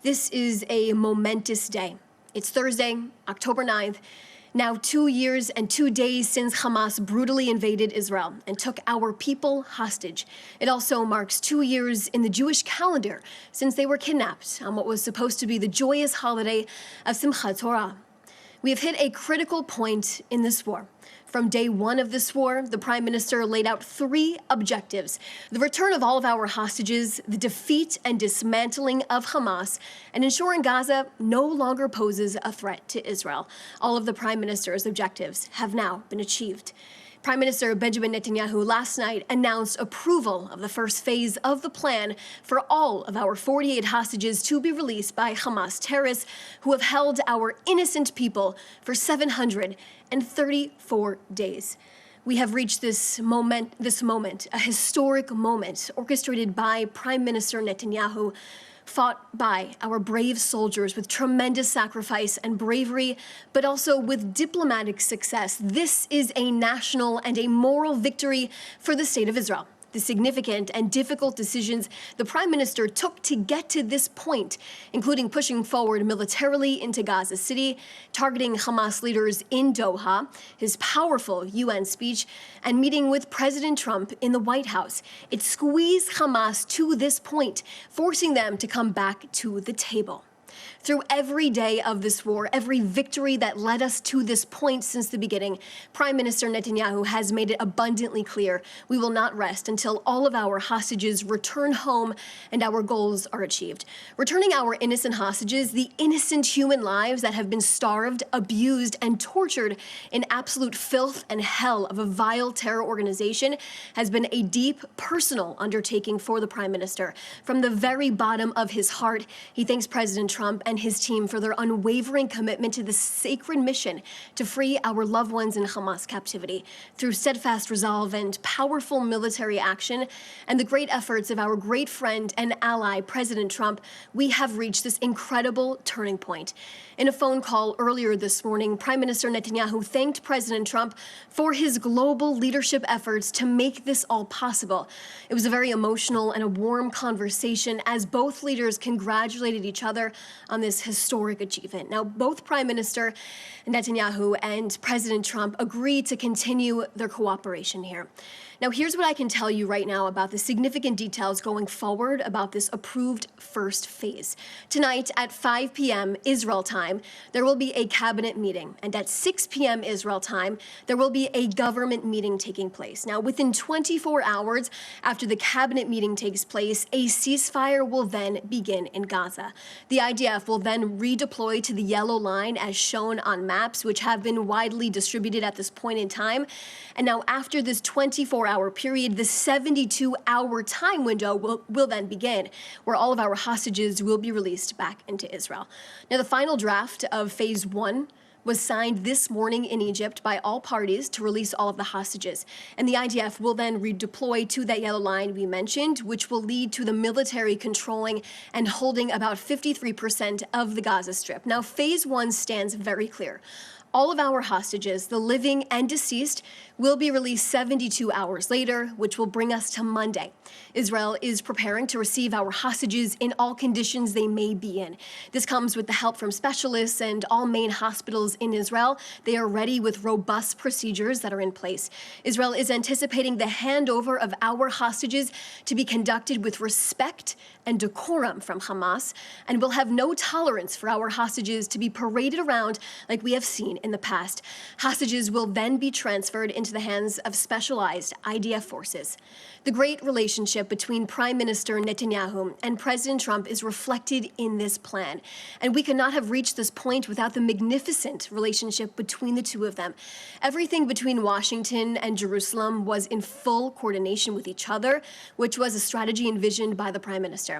This is a momentous day. It's Thursday, October 9th. Now 2 years and 2 days since Hamas brutally invaded Israel and took our people hostage. It also marks 2 years in the Jewish calendar since they were kidnapped on what was supposed to be the joyous holiday of Simchat Torah. We have hit a critical point in this war. From day one of this war, the Prime Minister laid out 3 objectives: the return of all of our hostages, the defeat and dismantling of Hamas, and ensuring Gaza no longer poses a threat to Israel. All of the Prime Minister's objectives have now been achieved. Prime Minister Benjamin Netanyahu last night announced approval of the first phase of the plan for all of our 48 hostages to be released by Hamas terrorists who have held our innocent people for 734 days. We have reached this moment, a historic moment orchestrated by Prime Minister Netanyahu, fought by our brave soldiers with tremendous sacrifice and bravery, but also with diplomatic success. This is a national and a moral victory for the state of Israel. The significant and difficult decisions the Prime Minister took to get to this point, including pushing forward militarily into Gaza City, targeting Hamas leaders in Doha, his powerful UN speech, and meeting with President Trump in the White House. It squeezed Hamas to this point, forcing them to come back to the table. Through every day of this war, every victory that led us to this point since the beginning, Prime Minister Netanyahu has made it abundantly clear we will not rest until all of our hostages return home and our goals are achieved. Returning our innocent hostages, the innocent human lives that have been starved, abused, and tortured in absolute filth and hell of a vile terror organization, has been a deep, personal undertaking for the Prime Minister. From the very bottom of his heart, he thanks President Trump and his team for their unwavering commitment to the sacred mission to free our loved ones in Hamas captivity. Through steadfast resolve and powerful military action and the great efforts of our great friend and ally, President Trump, we have reached this incredible turning point. In a phone call earlier this morning, Prime Minister Netanyahu thanked President Trump for his global leadership efforts to make this all possible. It was a very emotional and a warm conversation as both leaders congratulated each other on this historic achievement. Now, both Prime Minister Netanyahu and President Trump agreed to continue their cooperation here. Now, here's what I can tell you right now about the significant details going forward about this approved first phase. Tonight at 5 p.m. Israel time, there will be a cabinet meeting, and at 6 p.m. Israel time, there will be a government meeting taking place. Now, within 24 hours after the cabinet meeting takes place, a ceasefire will then begin in Gaza. The IDF will then redeploy to the yellow line as shown on maps, which have been widely distributed at this point in time. And now after this 24-hour period, the 72-hour time window will then begin, where all of our hostages will be released back into Israel. Now, the final draft of Phase 1 was signed this morning in Egypt by all parties to release all of the hostages. And the IDF will then redeploy to that yellow line we mentioned, which will lead to the military controlling and holding about 53% of the Gaza Strip. Now, Phase 1 stands very clear. All of our hostages, the living and deceased, will be released 72 hours later, which will bring us to Monday. Israel is preparing to receive our hostages in all conditions they may be in. This comes with the help from specialists and all main hospitals in Israel. They are ready with robust procedures that are in place. Israel is anticipating the handover of our hostages to be conducted with respect and decorum from Hamas, and will have no tolerance for our hostages to be paraded around like we have seen in the past. Hostages will then be transferred into the hands of specialized IDF forces. The great relationship between Prime Minister Netanyahu and President Trump is reflected in this plan, and we could not have reached this point without the magnificent relationship between the two of them. Everything between Washington and Jerusalem was in full coordination with each other, which was a strategy envisioned by the Prime Minister.